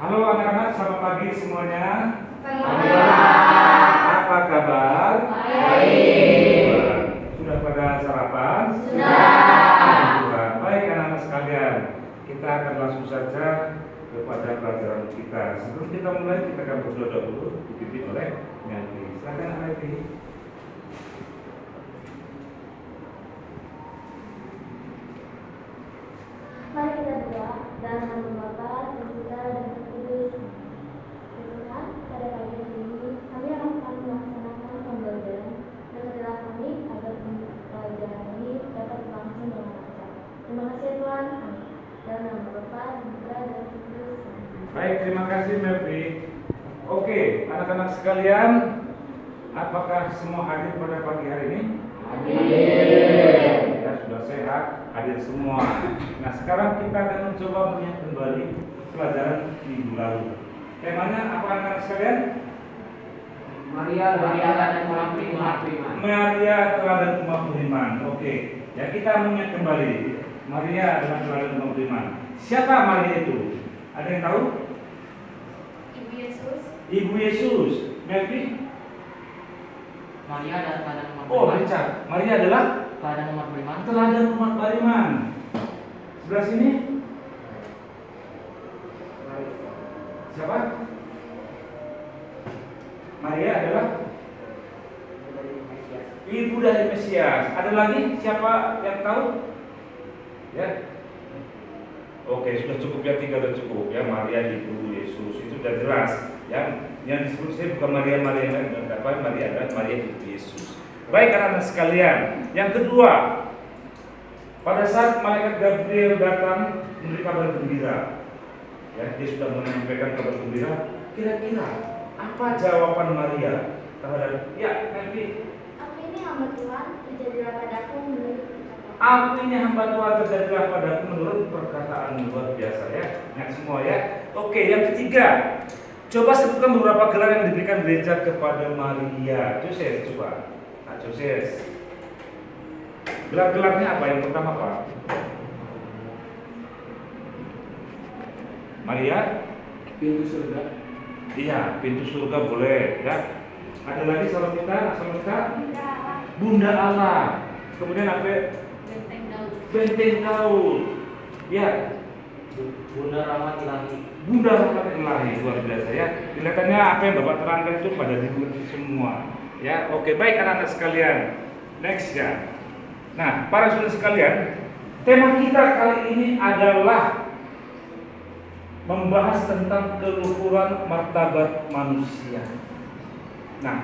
Halo anak-anak, selamat pagi semuanya. Selamat. Apa kabar? Baik. Sudah pada sarapan? Sudah. Baik anak-anak sekalian, kita akan langsung saja kepada pelajaran kita. Sebelum kita mulai, kita akan berdoa dulu, dipimpin oleh Melvi. Silakan Melvi. Mari kita berdoa dalam nama Bapa dan Putra dan Roh Kudus. Tuhan, pada pagi ini kami akan melaksanakan pembelajaran. Berkatilah kami agar pembelajaran ini dapat berlangsung dengan lancar. Terima kasih Tuhan. Amin. Dalam nama Bapa dan Putra dan Roh Kudus. Baik, terima kasih Melvi. Oke, anak-anak sekalian, apakah semua hadir pada pagi hari ini? Ya, sudah sehat, hadir semua. Nah, sekarang kita akan mencoba melihat kembali pelajaran minggu lalu. Temanya apa anak-anak sekalian? Maria teladan umat beriman. Maria teladan umat beriman. Oke, ya kita mengingat kembali. Maria adalah teladan umat beriman. Siapa Maria itu? Ada yang tahu? Ibu Yesus. Ibu Yesus. Melvi? Maria adalah teladan umat Oh, beriman. Richard. Maria adalah Teladan umat beriman. teladan umat beriman. Sebelah sini. Siapa? Maria adalah ibu dari Mesias. Ada lagi siapa yang tahu? Ya. Oke, sudah cukup ya, 3 sudah cukup ya. Maria ibu Yesus itu sudah jelas. Yang disebut saya bukan Maria yang lain, apa Maria adalah Maria ibu Yesus. Baik anak-anak sekalian. Yang kedua, pada saat malaikat Gabriel datang memberi kabar gembira, ya, dia sudah menyampaikan kabar gembira. Kira-kira apa jawaban Maria terhadap? Ya, nanti. Aku ini hamba Tuhan, terjadilah padaku menurut perkataan. Aku ini hamba Tuhan, terjadilah padaku menurut perkataan luar biasa ya. Ingat semua ya. Oke, yang ketiga, coba sebutkan beberapa gelar yang diberikan gereja kepada Maria. Joses, coba. Nah, Joses. Gelar-gelarnya apa? Yang pertama apa? Maria? Pintu surga. Iya, pintu surga boleh ya. Ada lagi Salomita? Bunda Allah. Kemudian apa? Benteng Daud. Benteng Daud. Ya, Bunda rahmat ilahi. Bunda rahmat ilahi, luar biasa ya. Kelihatannya apa yang Bapak terangkan itu pada dimengerti semua. Ya, oke, baik anak-anak sekalian. Next ya. Nah, para saudara sekalian, tema kita kali ini adalah membahas tentang keluhuran martabat manusia. Nah,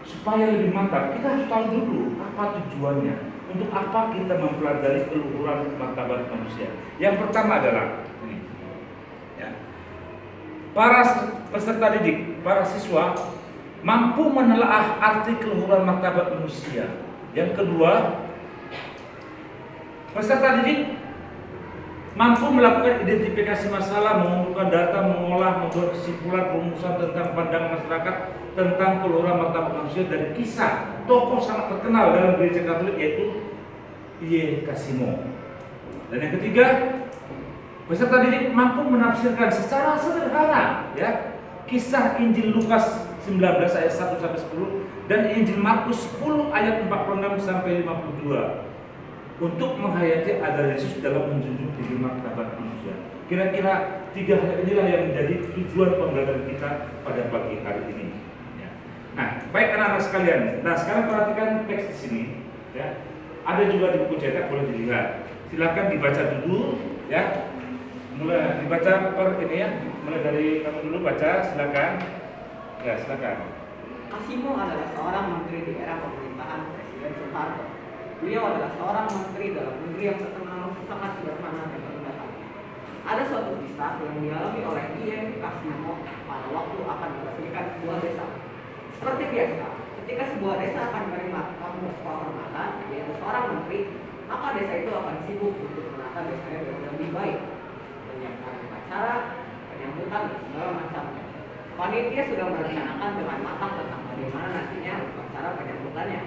supaya lebih mantap, kita harus tahu dulu apa tujuannya. Untuk apa kita mempelajari keluhuran martabat manusia? Yang pertama adalah ini, ya. Para peserta didik, para siswa mampu menelaah arti keluhuran martabat manusia. Yang kedua, peserta didik mampu melakukan identifikasi masalah, mengumpulkan data, mengolah, membuat kesimpulan, rumusan tentang pandangan masyarakat tentang keluhuran martabat manusia dari kisah tokoh sangat terkenal dalam gereja Katolik yaitu Piye Kasimo. Dan yang ketiga, peserta didik mampu menafsirkan secara sederhana ya kisah Injil Lukas 19 ayat 1 sampai 10 dan Injil Markus 10 ayat 46 sampai 52 untuk menghayati ajaran Yesus dalam menjunjung tinggi martabat manusia. Kira-kira 3 hal inilah yang menjadi tujuan pembelajaran kita pada pagi hari ini. Ya. Nah, baik anak-anak sekalian. Nah, sekarang perhatikan teks di sini. Ya. Ada juga di buku cetak, boleh dilihat. Silakan dibaca dulu, ya. Mulai dibaca per ini ya. Mulai dari kamu dulu baca, silakan. Ya, silakan. Kasimo adalah seorang menteri di era pemerintahan Presiden Soeharto. Beliau adalah seorang menteri dalam negeri yang terkenal sangat sederhana dan rendah hati. Ada suatu kisah yang dialami oleh I.M. Kasimo pada waktu akan meresmikan sebuah desa. Seperti biasa, ketika sebuah desa akan menerima tamu kehormatan, yaitu seorang menteri, maka desa itu akan sibuk untuk menata desanya dengan lebih baik, menyiapkan upacara, penyambutan dan segala macamnya. Panitia sudah merencanakan dengan matang tentang bagaimana nantinya upacara penyambutannya,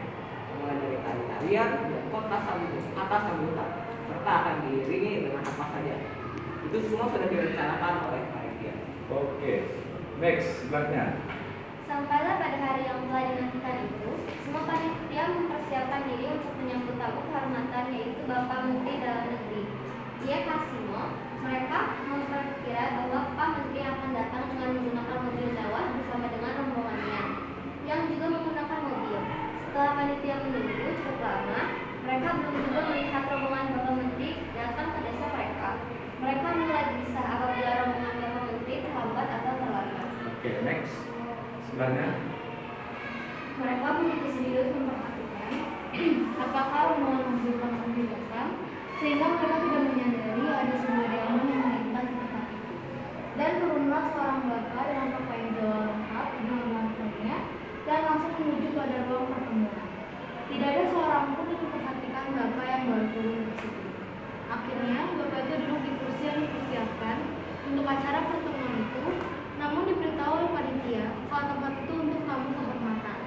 mulai dari tari-tarian dan kata sambutan, serta akan diiringi dengan apa saja. Itu semua sudah direncanakan oleh panitia. Oke, next sebelahnya. Sampailah pada hari yang telah dinantikan itu, semua panitia mempersiapkan diri untuk menyambut tamu kehormatan yaitu Bapak Menteri Dalam Negeri. Ia Kasimo, mereka memperkira bahwa Pak Menteri akan datang dengan menggunakan mobil mewah bersama dengan rombongannya, yang juga menggunakan mobil. Setelah panitia menunggu cukup lama, mereka belum juga melihat rombongan Bapak Menteri datang ke desa mereka. Mereka mulai gelisah apabila rombongan Bapak Menteri terlambat atau terlambat. Oke, next sebelahnya. Mereka begitu serius memperhatikan apakah rombongan mobil Bapak Menteri datang, sehingga mereka tidak menyadari ada sebuah delman yang melintas di tempat itu. Dan turunlah seorang bapak dengan pakaian Jawa lengkap dengan lantainya dan langsung menuju pada ruang pertemuan. Tidak ada seorang pun yang memperhatikan bapak yang baru turun tersebut. Akhirnya bapak itu duduk di kursi yang dipersiapkan untuk acara pertemuan itu, namun diberitahu oleh panitia kalau tempat itu untuk tamu kehormatan.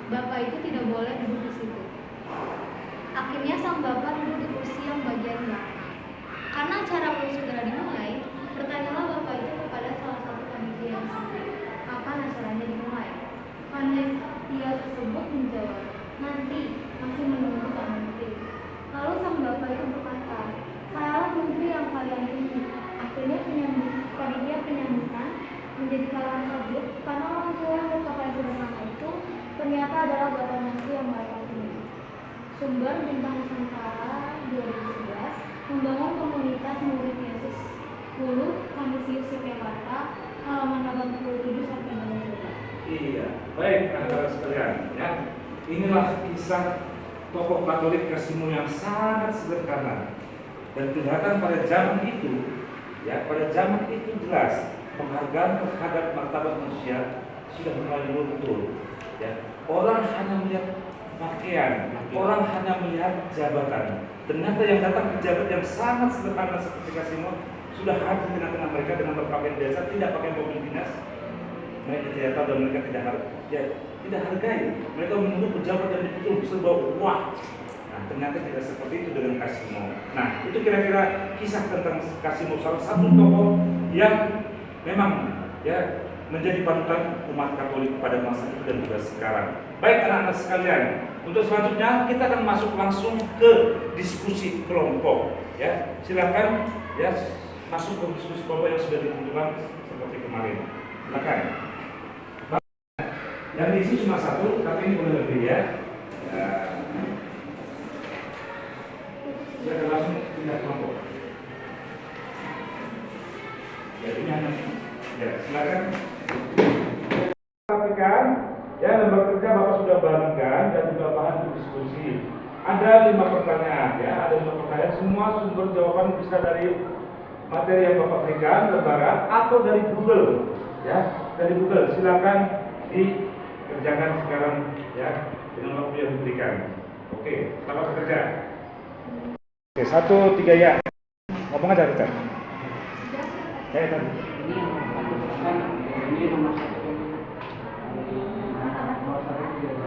Bapak itu tidak boleh duduk di situ. Akhirnya sang bapak duduk di kursi yang bagian belakang. Karena acara belum segera dimulai, bertanyalah bapak itu kepada salah satu panitia di situ, kapan acaranya dimulai. Panitia tersebut menjawab, nanti masih menunggu Pak Menteri. Lalu sang bapak itu berkata, sayalah menteri yang kalian tunggu. Akhirnya panitia penyambutan menjadi kalangan kabut karena orang tua yang berpakaian sederhana itu ternyata adalah bapak menteri yang mereka tunggu. Sumber Bintang Nusantara 2011 membangun komunitas murid Yesus 10 Kanisius Yogyakarta halaman 87 sampai 92. Iya, baik anak-anak sekalian ya. Inilah kisah tokoh Katolik Kasimo yang sangat sederhana dan kelihatan pada zaman itu ya, pada zaman itu jelas penghargaan terhadap martabat manusia sudah mulai luntur ya. Orang hanya melihat pakaian, orang hanya melihat jabatan. Ternyata yang datang pejabat yang sangat sederhana seperti Kasimo sudah hadir di tengah-tengah mereka dengan berpakaian biasa, tidak pakai mobil dinas. Mereka tidak tahu dan mereka tidak hargai. Mereka menunggu pejabat yang betul serba wah. Nah, ternyata tidak seperti itu dengan Kasimo. Nah, itu kira-kira kisah tentang Kasimo, salah satu tokoh yang memang ya menjadi panutan umat Katolik pada masa itu dan juga sekarang. Baik anak-anak sekalian, untuk selanjutnya kita akan masuk langsung ke diskusi kelompok. Ya, silakan ya masuk ke diskusi kelompok yang sudah ditentukan seperti kemarin. Silakan. Yang diisi cuma satu, tapi ini boleh lebih ya. Silakan langsung pindah kelompok. Ya, ini hanya ya, silakan. Perhatikan, ya lembaga kerja Bapak sudah bagikan dan juga bahan untuk diskusi. Ada 5 pertanyaan, ya, ada 5 pertanyaan. Semua sumber jawaban bisa dari materi yang Bapak berikan, lembaga atau dari Google, ya, dari Google. Silakan dikerjakan sekarang, ya, dengan waktu yang diberikan. Oke, selamat bekerja. Oke, 1, 3 ya. Ngomong aja Richard. Ya, tadi. Ini nomor 1.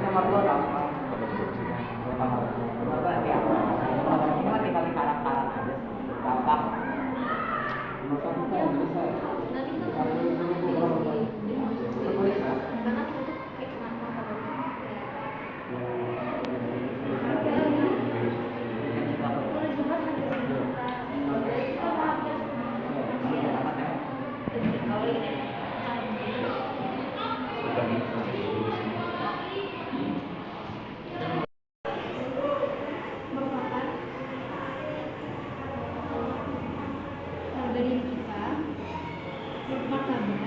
Nomor 2 gampang. Cuma tinggal di kanan-kanan aja. Gampang. Nomor 1 kan selesai. Nanti itu karena itu kayak merupakan harga diri kita, martabat,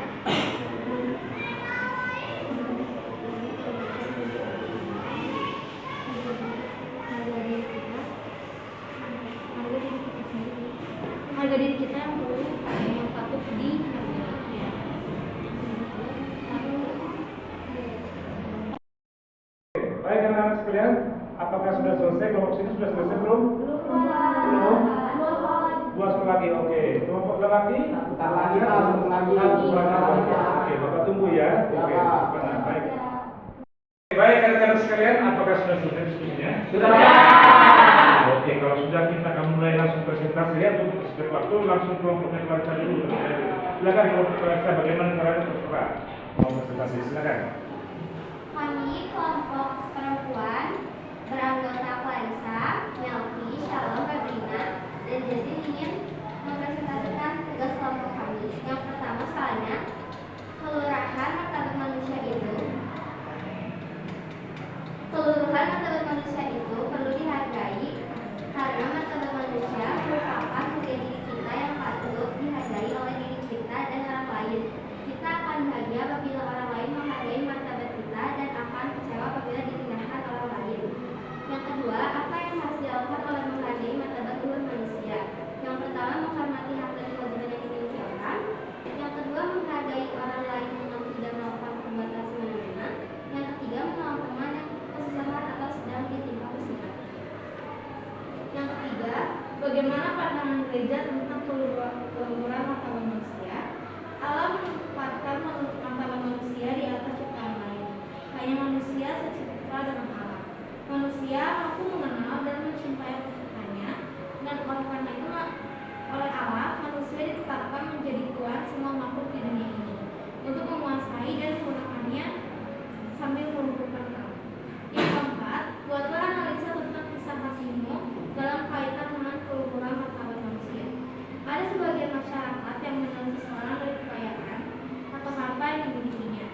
harga diri kita yang perlu yang patut dihargai. Baik anak-anak sekalian, apakah sudah selesai? Kelompok sini sudah selesai belum? Belum. 2 soal lagi, oke. Kelompok lagi? Bentar lagi, langsung lagi. Oke, Bapak tunggu ya. Oke, baik. Baik anak-anak sekalian, apakah sudah selesai diskusinya? Sudah. Oke, kalau kalau sudah kita akan mulai langsung presentasi ya, untuk setiap waktu langsung kelompoknya keluarkan dulu. Silakan kelompok keluarga bagaimana caranya terserah mau presentasi, silakan. Kami kelompok perempuan beranggota Clarissa, Melki, Shalom, Katrina, dan Jessie ingin mempresentasikan tugas kelompok kami. Yang pertama soalnya kelurahan martabat manusia itu perlu dihargai karena martabat manusia merupakan harga diri kita yang patut dihargai oleh diri kita dan orang lain. Kita akan bahagia apabila orang lain menghargai martabat kita dan akan kecewa apabila ditinggalkan orang lain. Yang kedua, apa yang harus dilakukan oleh menghargai martabat luhur manusia? Yang pertama, menghormati hak dan kewajiban yang dimiliki orang. Yang kedua, menghargai orang lain yang tidak melakukan perbuatan semena-mena. Yang ketiga, menolong teman yang kesusahan atau sedang ditimpa musibah. Yang ketiga, bagaimana pandangan gereja tentang keluhuran martabat manusia? Allah menempatkan martabat manusia di atas ciptaan lain. Hanya manusia secipta dengan Allah. Manusia mampu mengenal dan mencintai penciptanya, dan oleh karena itu oleh Allah manusia ditetapkan menjadi tuan semua makhluk di dunia ini untuk menguasai dan menggunakannya sambil melumpuhkan Allah. Yang keempat, buatlah analisa tentang kisah kasihmu dalam kaitan dengan keluhuran martabat manusia. Ada sebagian masyarakat yang menilai seseorang dari kekayaan atau harta yang dimilikinya.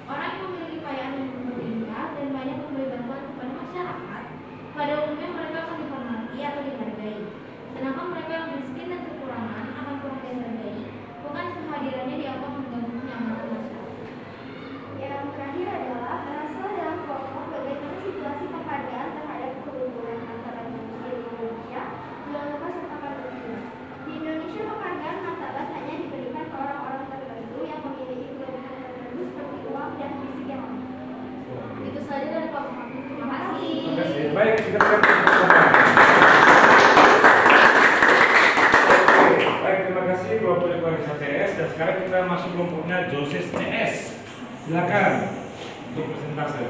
Orang yang memiliki kekayaan yang berlimpah dan banyak memberi bantuan kepada masyarakat, pada umumnya mereka akan dihormati atau dihargai. Sedangkan mereka yang miskin dan kekurangan akan kurang dihargai, bukan kehadirannya dianggap mengganggu kenyamanan masyarakat. Yang terakhir adalah berasal dalam kelompok bagaimana situasi penghargaan terhadap keluhuran martabat manusia di Indonesia. Jangan lupa sertakan dunia. Di Indonesia penghargaan martabat hanya diberikan ke orang-orang tertentu yang memiliki kelebihan tertentu seperti uang dan fisik yang lemah. Itu saja dari kelompok kami. Terima kasih. Terima kasih. Baik, kita bersama. Baik, terima kasih kelompok Clarissa CS, dan sekarang kita masuk kelompoknya Joses CS. Silakan untuk presentasi.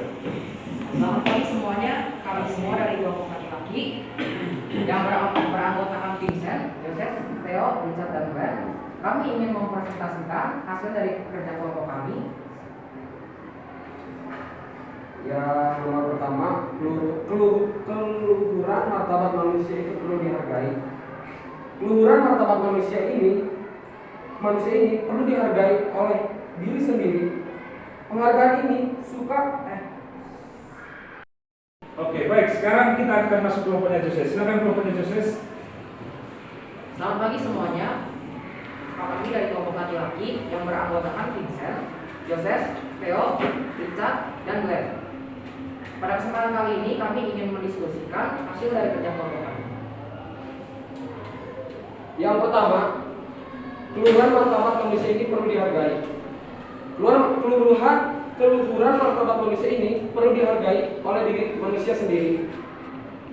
Selamat pagi semuanya, kami semua dari kelompok laki-laki yang beranggotakan Vincent, Joseph, Theo, Richard, dan Glenn. Kami ingin mempresentasikan hasil dari kerja kelompok kami. Ya, nomor pertama, keluhuran martabat manusia itu perlu dihargai. Keluhuran martabat manusia ini perlu dihargai oleh diri sendiri. Penghargaan ini Oke, baik. Sekarang kita akan masuk kelompoknya Joses. Silakan kelompoknya Joses. Selamat pagi semuanya, kami dari kelompok laki-laki yang beranggotakan Vincent, Joseph, Theo, Richard, dan Glenn. Pada kesempatan kali ini kami ingin mendiskusikan hasil dari kerja kelompok kami. Yang pertama, keluhuran martabat manusia ini perlu dihargai. Keluhuran martabat manusia ini perlu dihargai oleh diri manusia sendiri.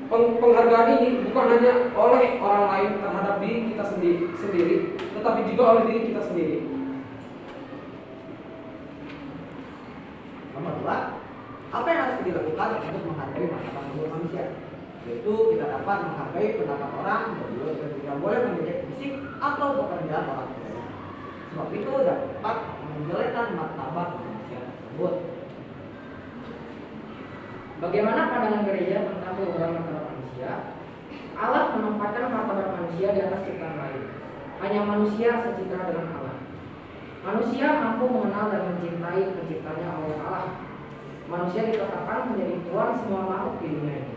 Penghargaan ini bukan hanya oleh orang lain terhadap diri kita sendiri, tetapi juga oleh diri kita sendiri. Nomor 2, apa yang harus dilakukan untuk menghargai martabat luhur manusia? Yaitu kita dapat menghargai pendapat orang dan tidak boleh mengejek fisik atau pekerjaan orang lain. Sebab itu dapat menjelekkan martabat manusia tersebut. Bagaimana pandangan gereja tentang keluhuran martabat manusia? Allah menempatkan martabat manusia di atas ciptaan lain. Hanya manusia secitra dengan Allah. Manusia mampu mengenal dan mencintai penciptanya Allah. Manusia ditetapkan menjadi tuan semua makhluk di dunia ini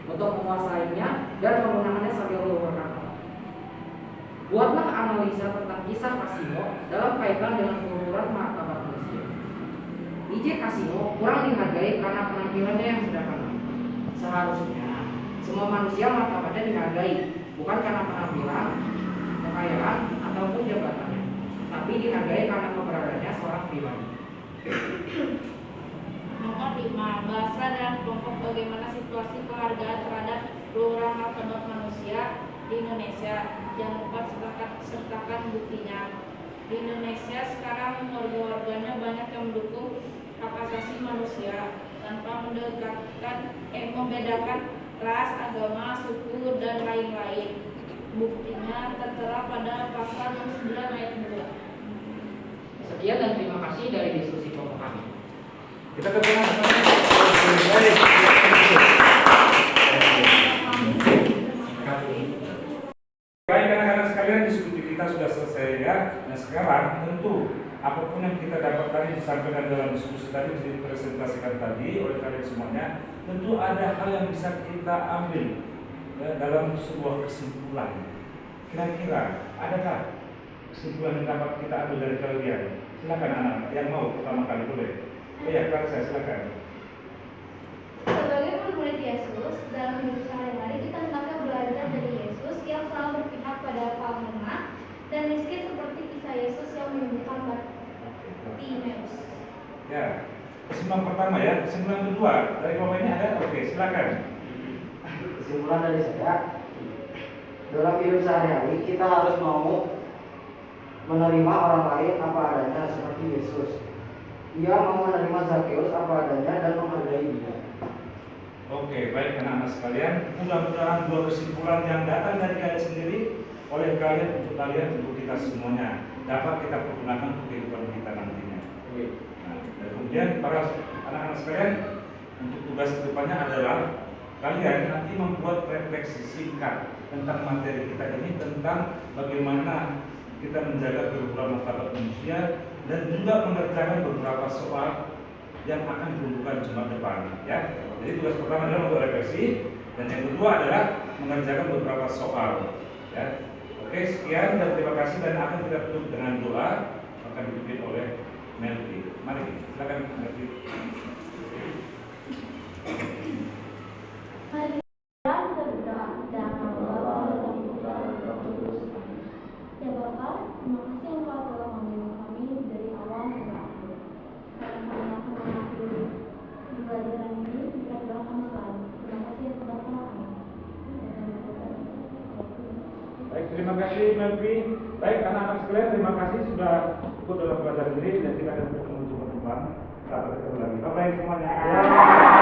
untuk menguasainya dan menggunakannya sambil meluhurkan Allah. Buatlah analisa tentang kisah Kasino dalam kaitan dengan keluhuran martabat manusia. DJ Kasino kurang dihargai karena penampilannya yang sederhana. Seharusnya semua manusia martabatnya dihargai, bukan karena penampilan, kekayaan, ataupun jabatannya, tapi dihargai karena keberadaannya seorang pribadi. Nomor 5, bahasa dan kelompok bagaimana situasi penghargaan terhadap keluhuran martabat manusia di Indonesia. Jangan lupa sertakan buktinya. Di Indonesia sekarang warga-warganya banyak yang mendukung hak asasi manusia tanpa membedakan ras, agama, suku, dan lain lain. Buktinya tertera pada pasal 69 ayat 2. Sekian dan terima kasih dari diskusi kelompok kami. Kita ketemu baik. Baik anak-anak sekalian, diskusi kita sudah selesai ya. Nah sekarang tentu apapun yang kita dapat tadi disampaikan dalam diskusi tadi dipresentasikan tadi oleh kalian semuanya, tentu ada hal yang bisa kita ambil ya, dalam sebuah kesimpulan. Kira-kira adakah kesimpulan yang dapat kita ambil dari kalian? Silakan anak yang mau pertama kali boleh. Oh ya, Kak, saya silakan. Sebagai murid Yesus, dalam hidup sehari-hari kita hendaknya belajar dari Yesus yang selalu berpihak pada kaum lemah dan miskin seperti kisah Yesus yang menyembuhkan Bartimeus. Ya, kesimpulan pertama ya. Kesimpulan kedua dari Bapak ini ada? Oke, silakan. Kesimpulan dari saya, dalam hidup sehari-hari kita harus mau menerima orang lain apa adanya seperti Yesus. Ia mau menerima Zakheus apa adanya dan menghargai dia. Oke, baik anak-anak sekalian. Mudah-mudahan dua kesimpulan yang datang dari kalian sendiri oleh kalian untuk kita semuanya dapat kita pergunakan untuk kehidupan kita nantinya. Nah, dan kemudian para anak-anak sekalian, untuk tugas kedepannya adalah kalian nanti membuat refleksi singkat tentang materi kita ini, tentang bagaimana kita menjaga kerukunan martabat manusia dan juga mengerjakan beberapa soal yang akan ditunjukkan Jumat depan ya. Jadi tugas pertama adalah untuk refleksi dan yang kedua adalah mengerjakan beberapa soal ya. Oke, sekian dan terima kasih, dan akan kita tutup dengan doa akan dipimpin oleh Melki. Mari silakan Melki. Mari kita berdoa dan berdoa dalam ya Bapak, terima kasih Engkau telah membimbing kami dari awal hingga akhir. Sekarang kami akan mengakhiri pembelajaran ini, kita doa kami selalu. Terima kasih yang sudah kami. Baik, terima kasih Melki. Baik anak-anak sekalian, terima kasih sudah ikut dalam pelajaran ini dan kita akan bertemu Jumat depan. Sampai ketemu lagi. Bye-bye semuanya.